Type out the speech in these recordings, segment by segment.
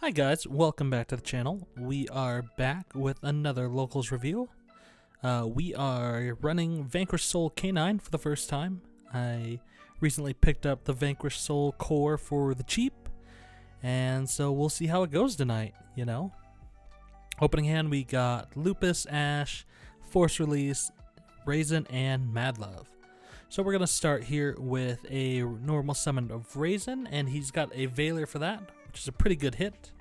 Hi guys, welcome back to the channel. We are back with another locals review. We are running Vanquish Soul K9 for the first time. I recently picked up the Vanquish Soul core for the cheap, and so we'll see how it goes tonight, you know. Opening hand we got Lupus, Ash, Force Release, Raisin, and Mad Love. So we're going to start here with a normal summon of Raisin, and he's got a Veiler for that, which is a pretty good hit.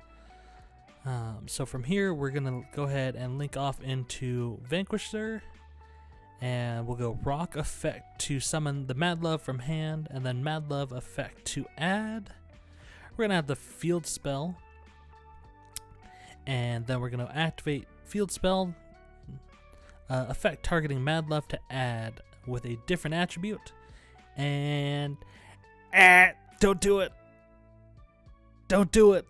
So from here, we're going to go ahead and link off into Vanquisher, and we'll go Rock Effect to summon the Mad Love from hand, and then Mad Love Effect to add. We're going to add the Field Spell, and then we're going to activate Field Spell, effect targeting Mad Love to add with a different attribute, and don't do it. Don't do it.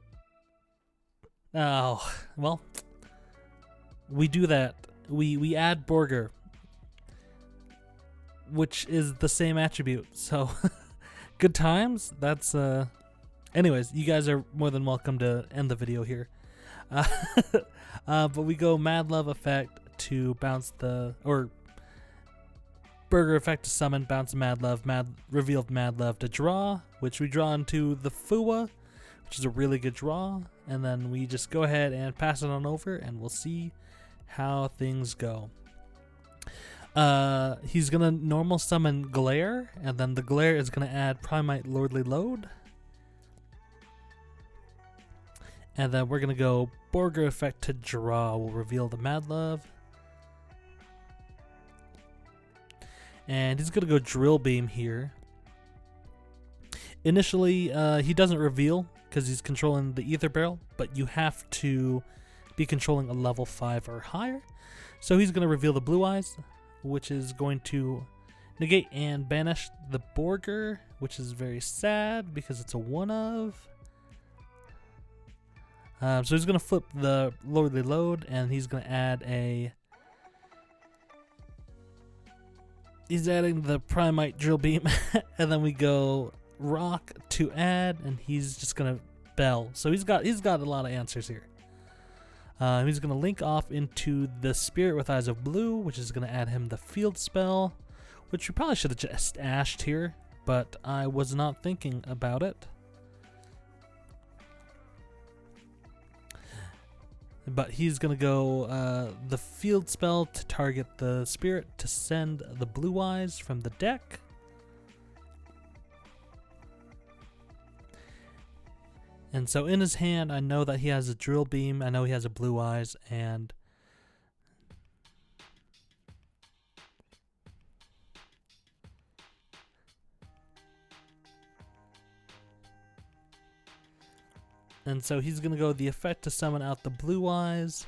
Oh, well, we do that. We add Borger, which is the same attribute. So, good times. That's anyways, you guys are more than welcome to end the video here. But we go Mad Love Effect to bounce or Burger Effect to summon, bounce Mad Love, revealed Mad Love to draw, which we draw into the Fua, which is a really good draw, and then we just go ahead and pass it on over, and we'll see how things go. He's gonna normal summon Glare, and then the Glare is gonna add Primite Lordly Load, and then we're gonna go Borger Effect to draw. We'll reveal the Mad Love, and he's gonna go Drill Beam here. Initially, he doesn't reveal because he's controlling the Ether Barrel, but you have to be controlling a level 5 or higher. So he's going to reveal the Blue Eyes, which is going to negate and banish the Borger, which is very sad because it's a one-of. So he's going to flip the Lordly Load, and he's going to add he's adding the Primite Drill Beam, and then we go Rock to add, and he's just gonna Bell. So he's got a lot of answers here. He's gonna link off into the Spirit with Eyes of Blue, which is gonna add him the Field Spell, which we probably should have just ashed here, but I was not thinking about it. But he's gonna go the Field Spell to target the Spirit to send the Blue Eyes from the deck. And so in his hand, I know that he has a Drill Beam, I know he has a Blue Eyes, and so he's going to go the effect to summon out the Blue Eyes.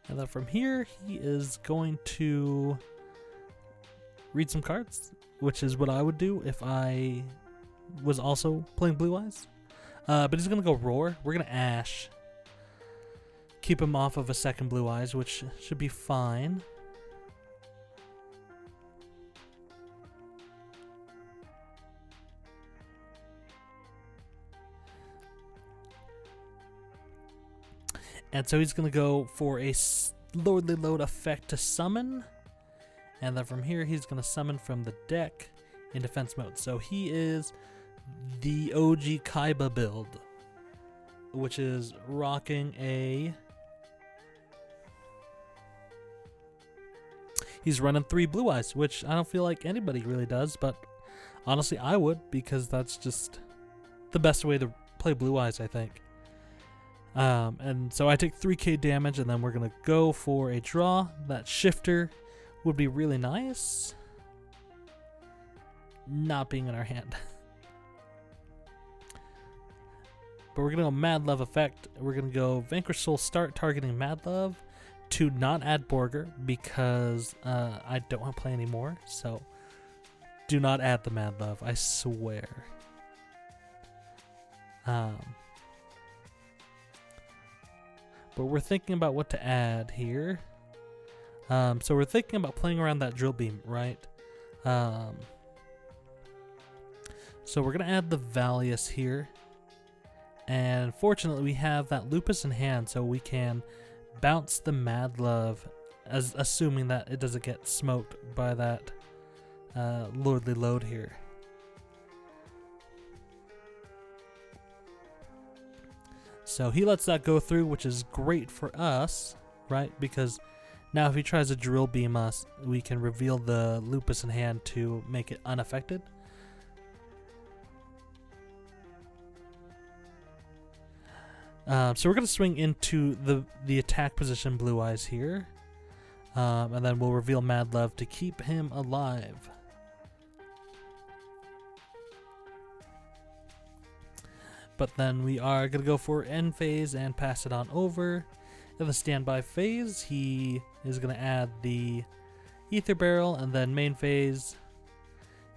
And then from here, he is going to read some cards, which is what I would do if I was also playing Blue Eyes. But he's going to go Roar. We're going to Ash. Keep him off of a second Blue Eyes, which should be fine. And so he's going to go for a Lordly Load effect to summon. And then from here, he's going to summon from the deck in defense mode. So he is the OG Kaiba build, which is rocking he's running 3 Blue Eyes, which I don't feel like anybody really does, but honestly I would, because that's just the best way to play Blue Eyes, I think. And so I take 3k damage, and then we're going to go for a draw. That Shifter would be really nice, not being in our hand. But we're going to go Mad Love Effect. We're going to go Vanquish Soul, start targeting Mad Love to not add Borger, because I don't want to play anymore. So do not add the Mad Love, I swear. But we're thinking about what to add here. So we're thinking about playing around that Drill Beam, right? So we're going to add the Valius here. And fortunately, we have that Lupus in hand, so we can bounce the Mad Love, assuming that it doesn't get smoked by that Lordly Load here. So he lets that go through, which is great for us, right? Because now if he tries to Drill Beam us, we can reveal the Lupus in hand to make it unaffected. So we're going to swing into the attack position Blue Eyes here. And then we'll reveal Mad Love to keep him alive. But then we are going to go for end phase and pass it on over. In the standby phase, he is going to add the Ether Barrel, and then main phase,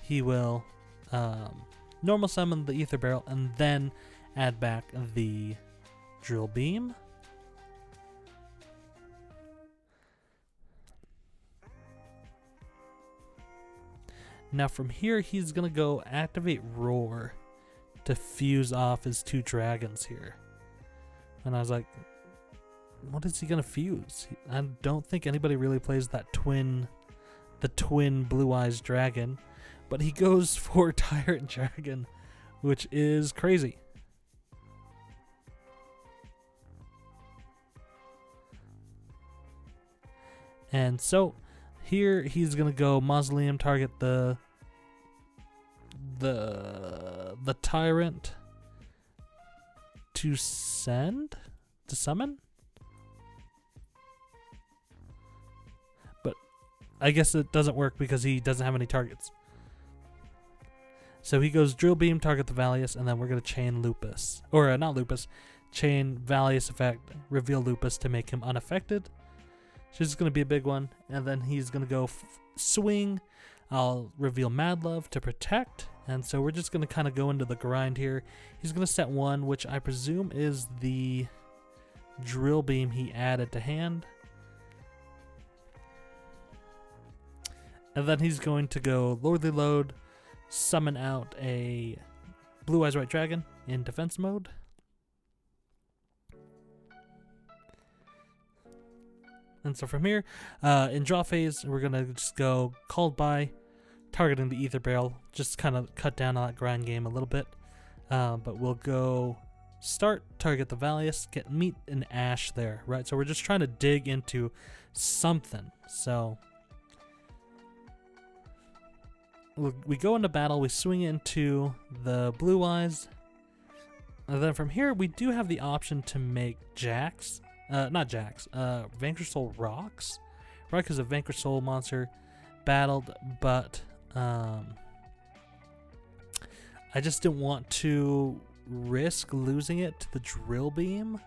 he will normal summon the Ether Barrel and then add back the Drill Beam. Now from here, he's going to go activate Roar to fuse off his 2 dragons here. And I was like, what is he going to fuse? I don't think anybody really plays the twin Blue Eyes dragon, but he goes for Tyrant Dragon, which is crazy. And so here he's going to go Mausoleum, target the Tyrant to summon. But I guess it doesn't work because he doesn't have any targets. So he goes Drill Beam, target the Valius, and then we're going to chain Lupus. Or not Lupus, chain Valius effect, reveal Lupus to make him unaffected. So this is going to be a big one. And then he's going to go swing. I'll reveal Mad Love to protect. And so we're just going to kind of go into the grind here. He's going to set 1, which I presume is the Drill Beam he added to hand. And then he's going to go Lordly Load, summon out a Blue Eyes White Dragon in defense mode. And so from here, in draw phase, we're going to just go Called By, targeting the Ether Barrel, just kind of cut down on that grind game a little bit. But we'll go start, target the Valius, meet an Ash there, right? So we're just trying to dig into something. So we go into battle, we swing into the Blue Eyes, and then from here we do have the option to make Vanquish Soul Rocks, right? Because a Vanquish Soul monster battled, but I just didn't want to risk losing it to the Drill Beam,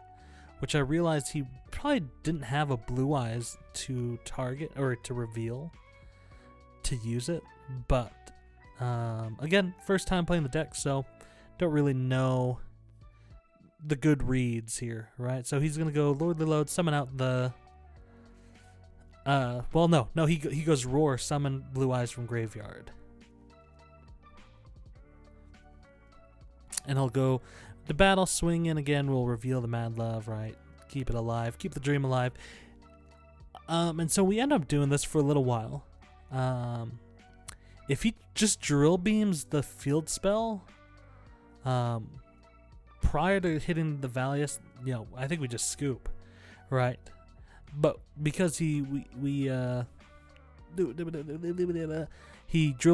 which I realized he probably didn't have a Blue Eyes to target or to reveal to use it. But again, first time playing the deck, so don't really know the good reads here, right? So he's gonna go Lordly Load, summon out the he goes Roar, summon Blue Eyes from graveyard. And he'll go the battle, swing in again, we'll reveal the Mad Love, right? Keep it alive, keep the dream alive. And so we end up doing this for a little while. If he just Drill Beams the field spell, prior to hitting the Valius, I think we just scoop, right? But because he Drill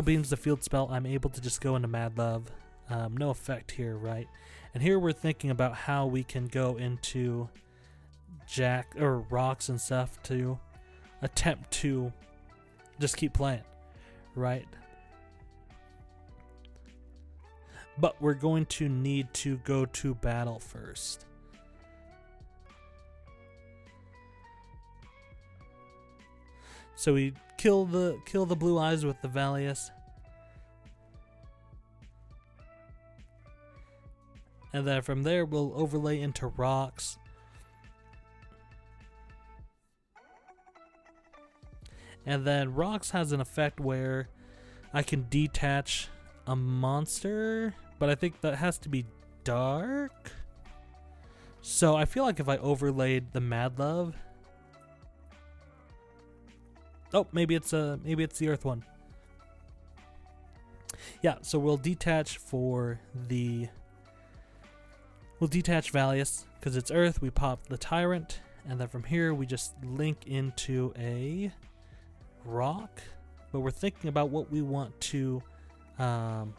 Beams the field spell, I'm able to just go into Mad Love. No effect here, right? And here we're thinking about how we can go into Jack or Rocks and stuff to attempt to just keep playing, right? But we're going to need to go to battle first. So we kill the Blue Eyes with the Valius. And then from there we'll overlay into Rocks. And then Rocks has an effect where I can detach a monster, but I think that has to be dark. So I feel like if I overlaid the Mad Love. Oh, maybe it's the Earth one. Yeah, so we'll detach Valius because it's Earth. We pop the Tyrant, and then from here we just link into a rock. But we're thinking about what we want to kind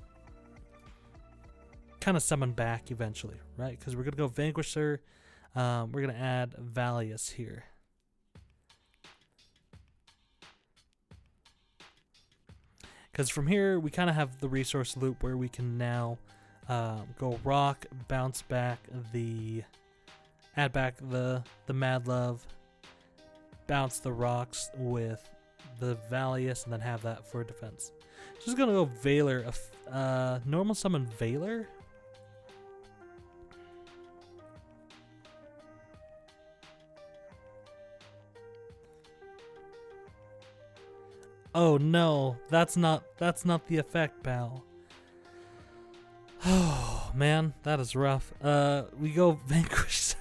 of summon back eventually, right? Because we're gonna go Vanquisher. We're gonna add Valius here. Because from here, we kind of have the resource loop where we can now go rock, bounce back add back the Mad Love, bounce the rocks with the Valius, and then have that for defense. Just gonna go Veiler, normal summon Veiler. Oh no, that's not the effect, pal. Oh man, that is rough. We go Vanquish,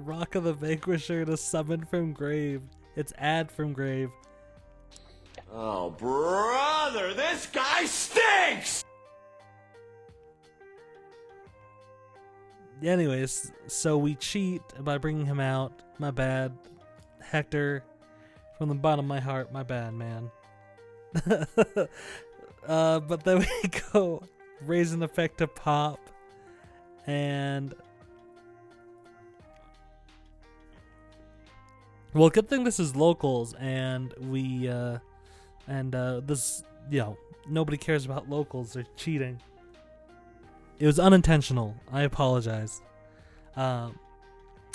Rock of the Vanquisher to summon from grave. It's add from grave. Oh brother, this guy stinks! Anyways, so we cheat by bringing him out. My bad. Hector, from the bottom of my heart, my bad, man. But then we go raise an effect to pop, and well, good thing this is locals, and we this, nobody cares about locals. They're cheating. It was unintentional. I apologize.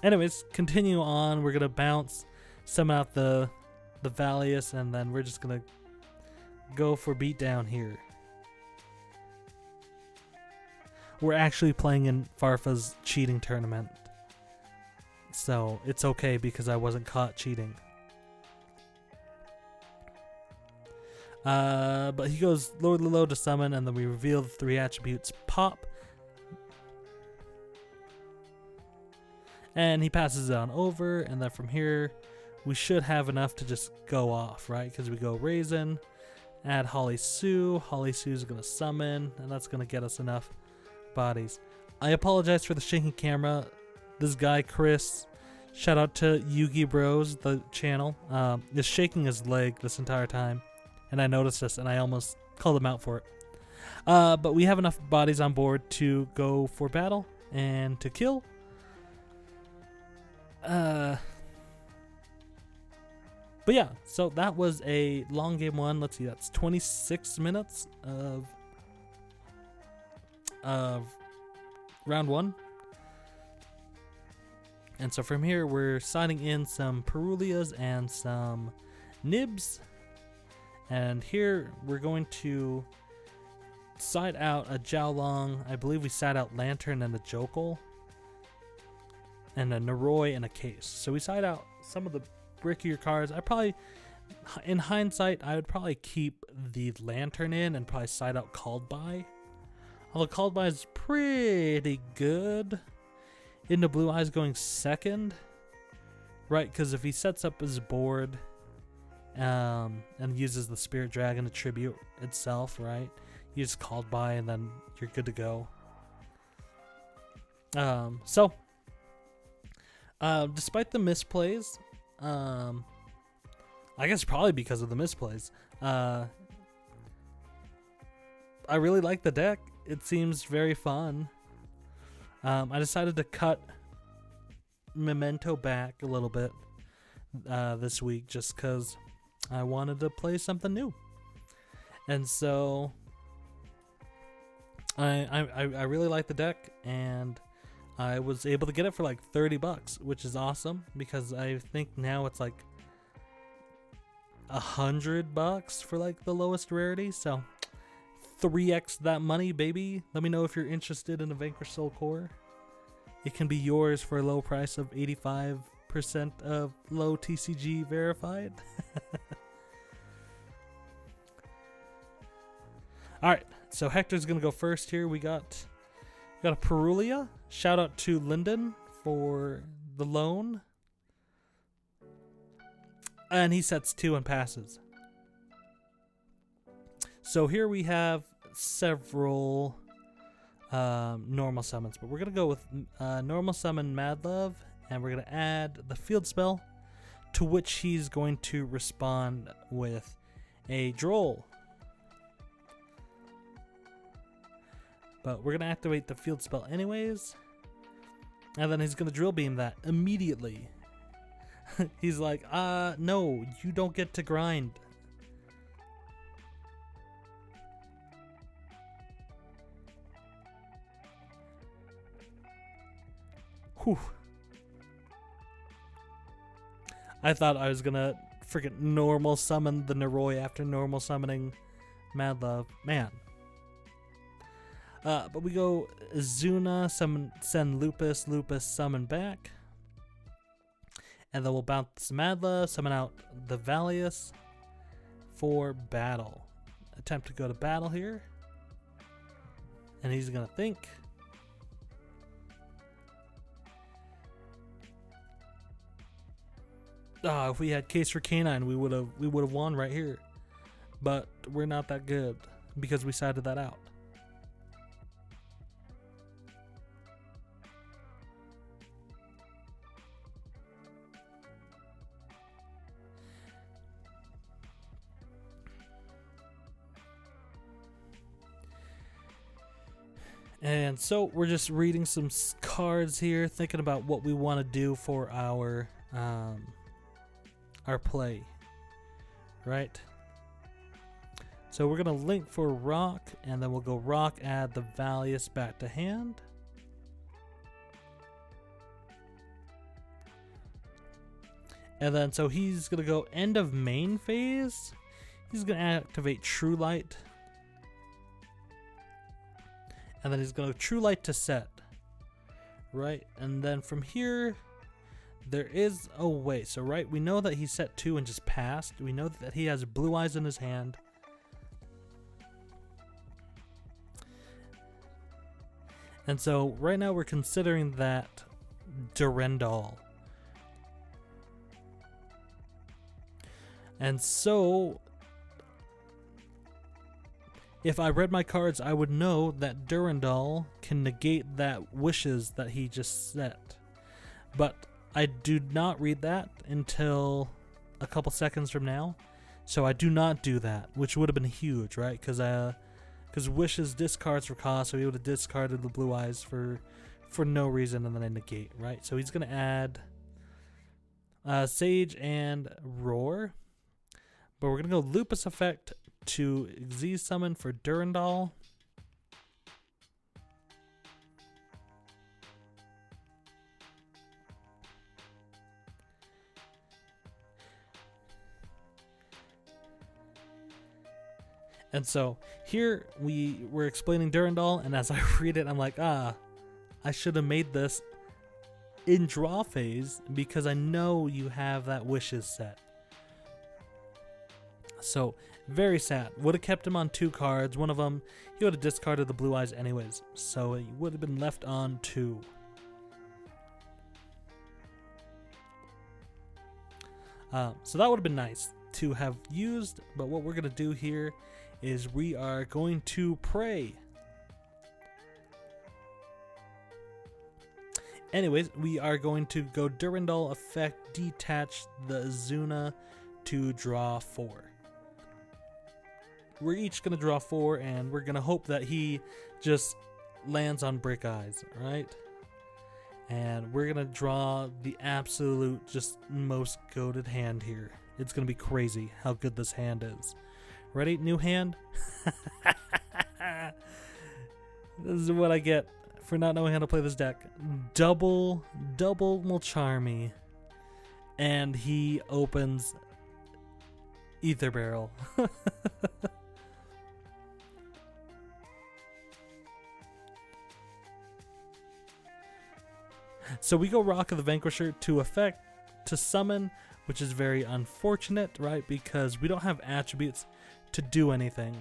Anyways, continue on. We're gonna bounce, summon out the Valius, and then we're just gonna go for beatdown here. We're actually playing in Farfa's cheating tournament, so it's okay because I wasn't caught cheating. But he goes Lord Lilo to summon, and then we reveal the 3 attributes pop, and he passes it on over, and then from here we should have enough to just go off, right? Because we go Raisin, add Holly Sue. Holly Sue's gonna summon, and that's gonna get us enough bodies. I apologize for the shaky camera. This guy Chris, shout out to Yugi Bros, the channel, is shaking his leg this entire time, and I noticed this, and I almost called him out for it. But we have enough bodies on board to go for battle and to kill. But yeah, so that was a long game 1. Let's see, that's 26 minutes of round 1. And so from here, we're signing in some Perulias and some Nibs. And here, we're going to side out a Jiaolong. I believe we side out Lantern and a Jokul. And a Naroi and a Case. So we side out some of the brickier cards. I probably, in hindsight, I would probably keep the Lantern in and probably side out Called By. Although Called By is pretty good. Into Blue Eyes going second, right? Because if he sets up his board and uses the Spirit Dragon to tribute itself, right? You just Called By and then you're good to go. So despite the misplays, I guess probably because of the misplays, I really like the deck. It seems very fun. I decided to cut Memento back a little bit this week just because I wanted to play something new. And so I really like the deck, and I was able to get it for like $30, which is awesome because I think now it's like $100 for like the lowest rarity. So 3x that money, baby. Let me know if you're interested in a Vanquish Soul Core. It can be yours for a low price of 85% of low TCG verified. Alright, so Hector's gonna go first here. We got a Perulia. Shout out to Lyndon for the loan. And he sets 2 and passes. So here we have several normal summons, but we're gonna go with normal summon Mad Love, and we're gonna add the field spell, to which he's going to respond with a Droll. But we're gonna activate the field spell anyways, and then he's gonna drill beam that immediately. He's like, no, you don't get to grind. Whew. I thought I was gonna freaking normal summon the Naroi after normal summoning Mad Love. Man. But we go Zuna, send Lupus, summon back. And then we'll bounce Mad Love, summon out the Valius for battle. Attempt to go to battle here. And he's gonna think. If we had case for K9, we would have won right here. But we're not that good because we sided that out. And so we're just reading some cards here, thinking about what we want to do for our play, right? So we're gonna link for rock, and then we'll go rock, add the Valius back to hand. And then so he's gonna go end of main phase. He's gonna activate True Light. And then he's going to True Light to set. Right? And then from here, there is a way. So, right, we know that he set 2 and just passed. We know that he has Blue Eyes in his hand. And so, right now, we're considering that Durendal. And so, if I read my cards, I would know that Durendal can negate that wishes that he just set. But I do not read that until a couple seconds from now. So I do not do that, which would have been huge, right? Because wishes discards for cost, so he would have discarded the Blue Eyes for no reason, and then I negate, right? So he's going to add Sage and Roar. But we're going to go Lupus effect to Z summon for Durendal. And so here we're explaining Durendal, and as I read it, I'm like, I should have made this in draw phase because I know you have that wishes set. So very sad. Would have kept him on 2 cards. One of them, he would have discarded the Blue Eyes anyways. So he would have been left on 2. So that would have been nice to have used. But what we're going to do here is we are going to pray. Anyways, we are going to go Durendal effect, detach the Zuna to draw 4. We're each going to draw 4, and we're going to hope that he just lands on Brick Eyes, right? And we're going to draw the absolute, just most goated hand here. It's going to be crazy how good this hand is. Ready? New hand? This is what I get for not knowing how to play this deck. Double Mulcharmy. And he opens Ether Barrel. So we go Rock of the Vanquisher to effect, to summon, which is very unfortunate, right? Because we don't have attributes to do anything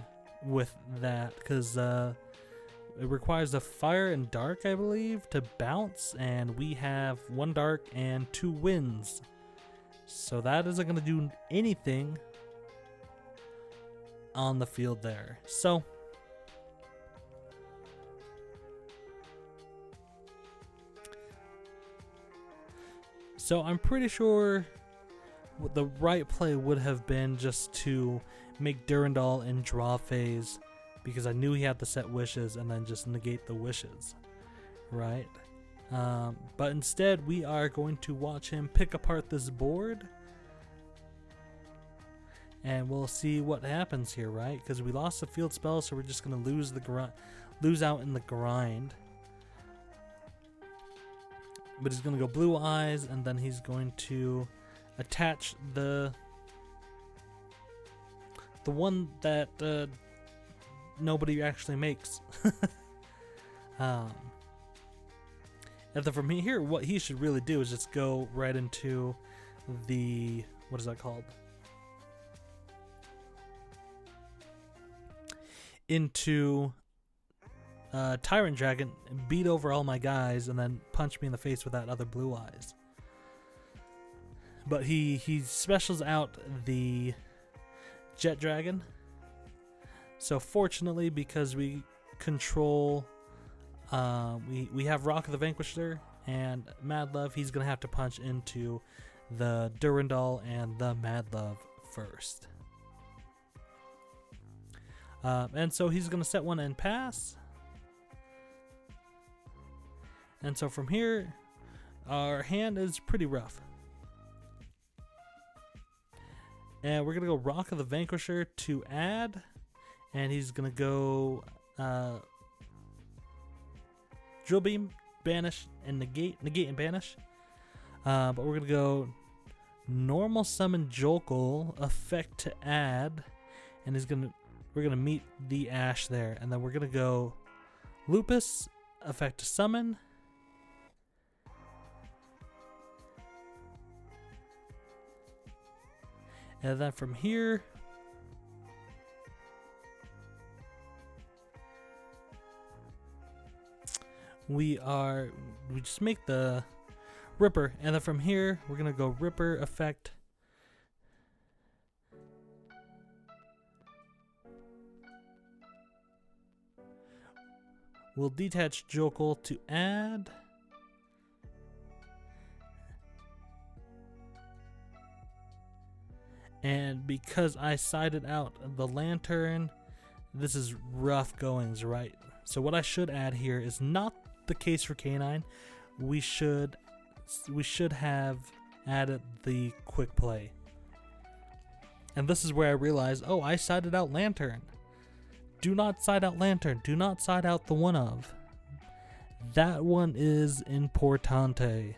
with that, because it requires a fire and dark, I believe, to bounce, and we have 1 dark and 2 winds. So that isn't going to do anything on the field there. So I'm pretty sure what the right play would have been just to make Durandal in draw phase, because I knew he had the set wishes, and then just negate the wishes, right? But instead we are going to watch him pick apart this board, and we'll see what happens here, right? Because we lost the field spell, so we're just going to lose out in the grind. But he's going to go blue eyes, and then he's going to attach the one that nobody actually makes. And then from here, what he should really do is just go right into the, what is that called? Into Tyrant Dragon, beat over all my guys, and then punch me in the face with that other blue eyes. But he specials out the Jet Dragon. So fortunately, because we control, we have Rock of the Vanquisher and Mad Love, he's gonna have to punch into the Durandal and the Mad Love first. And so he's gonna set one and pass. And so from here, our hand is pretty rough. And we're gonna go Rock of the Vanquisher to add, and he's gonna go Drill Beam, banish, and negate and banish. But we're gonna go normal summon Jolkul, effect to add, and we're gonna meet the Ash there, and then we're gonna go Lupus, effect to summon. And then from here, we just make the Ripper, and then from here we're gonna go Ripper effect. We'll detach Jokul to add. And because I sided out the Lantern, this is rough goings, right? So what I should add here is not the case for K9. We should have added the quick play. And this is where I realized, oh, I sided out Lantern. Do not side out Lantern. Do not side out the one of. That one is importante.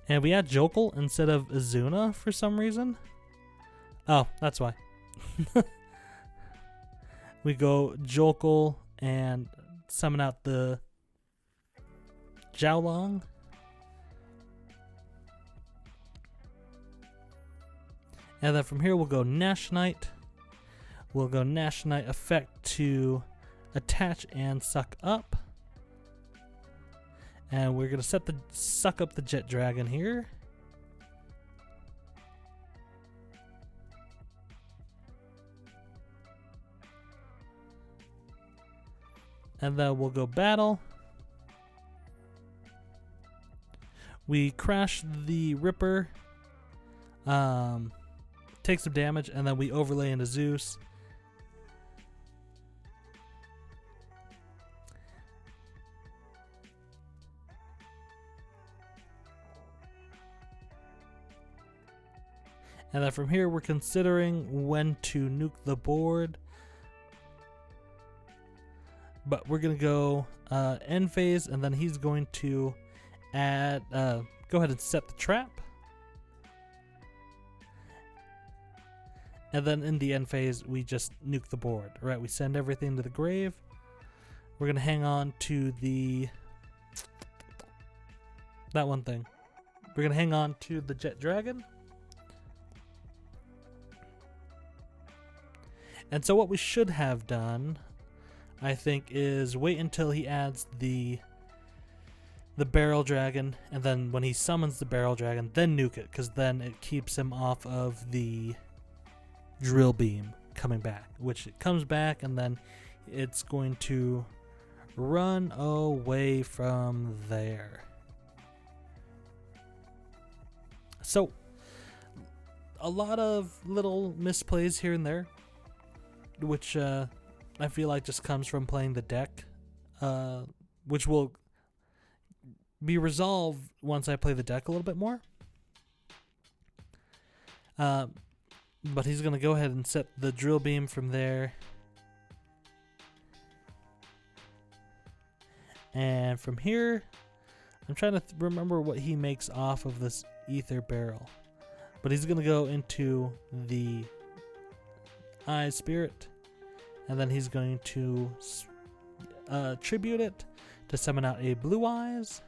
And we had Jokul instead of Azuna for some reason. Oh, that's why. We go Jokul and summon out the Jiaolong. And then from here we'll go Nashonite. We'll go Nashonite effect to attach and suck up. And we're gonna suck up the Jet Dragon here. And then we'll go battle. We crash the Ripper. Take some damage, and then we overlay into Zeus. And then from here, we're considering when to nuke the board. But we're going to go end phase, and then he's going to add, go ahead and set the trap. And then in the end phase, we just nuke the board, right? We send everything to the grave. We're going to hang on to that one thing. we're gonna hang on to the Jet Dragon. And so what we should have done, I think, is wait until he adds the Barrel Dragon, and then when he summons the Barrel Dragon, then nuke it, because then it keeps him off of the Drill Beam coming back, which it comes back, and then it's going to run away from there. So, a lot of little misplays here and there, which I feel like just comes from playing the deck, which will be resolved once I play the deck a little bit more. But he's going to go ahead and set the Drill Beam from there. And from here, I'm trying to remember what he makes off of this Ether Barrel. But he's going to go into the Eye Spirit, and then he's going to tribute it to summon out a Blue Eyes.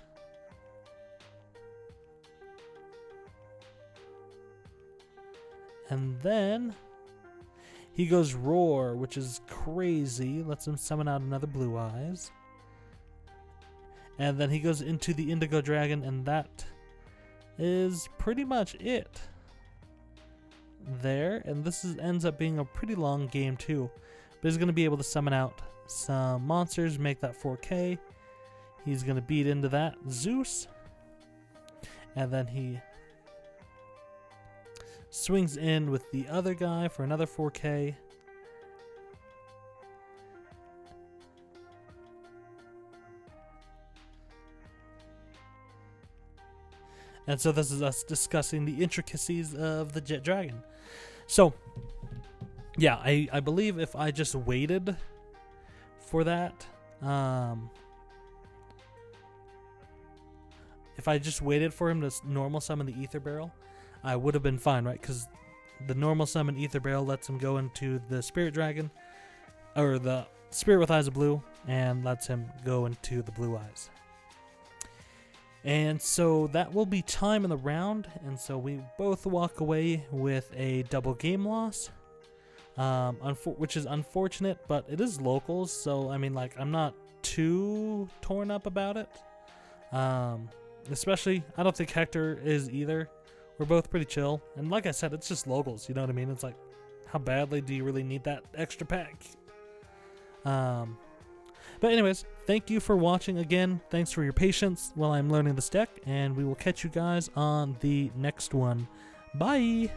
And then he goes Roar, which is crazy. Lets him summon out another Blue Eyes. And then he goes into the Indigo Dragon, and that is pretty much it there. And this ends up being a pretty long game too. But he's going to be able to summon out some monsters, make that 4K. He's going to beat into that Zeus. And then he swings in with the other guy for another 4K. And so this is us discussing the intricacies of the Jet Dragon. So, yeah, I believe if I just waited for that, if I just waited for him to normal summon the Ether Barrel, I would have been fine, right? Because the normal summon Ether Barrel lets him go into the Spirit Dragon, or the Spirit with Eyes of Blue, and lets him go into the Blue Eyes. And so that will be time in the round, and so we both walk away with a double game loss, which is unfortunate, but it is locals, so I mean, like, I'm not too torn up about it. Especially, I don't think Hector is either. We're both pretty chill, and like I said, it's just locals, you know what I mean? It's like, how badly do you really need that extra pack? But anyways, thank you for watching again. Thanks for your patience while I'm learning this deck, and we will catch you guys on the next one. Bye!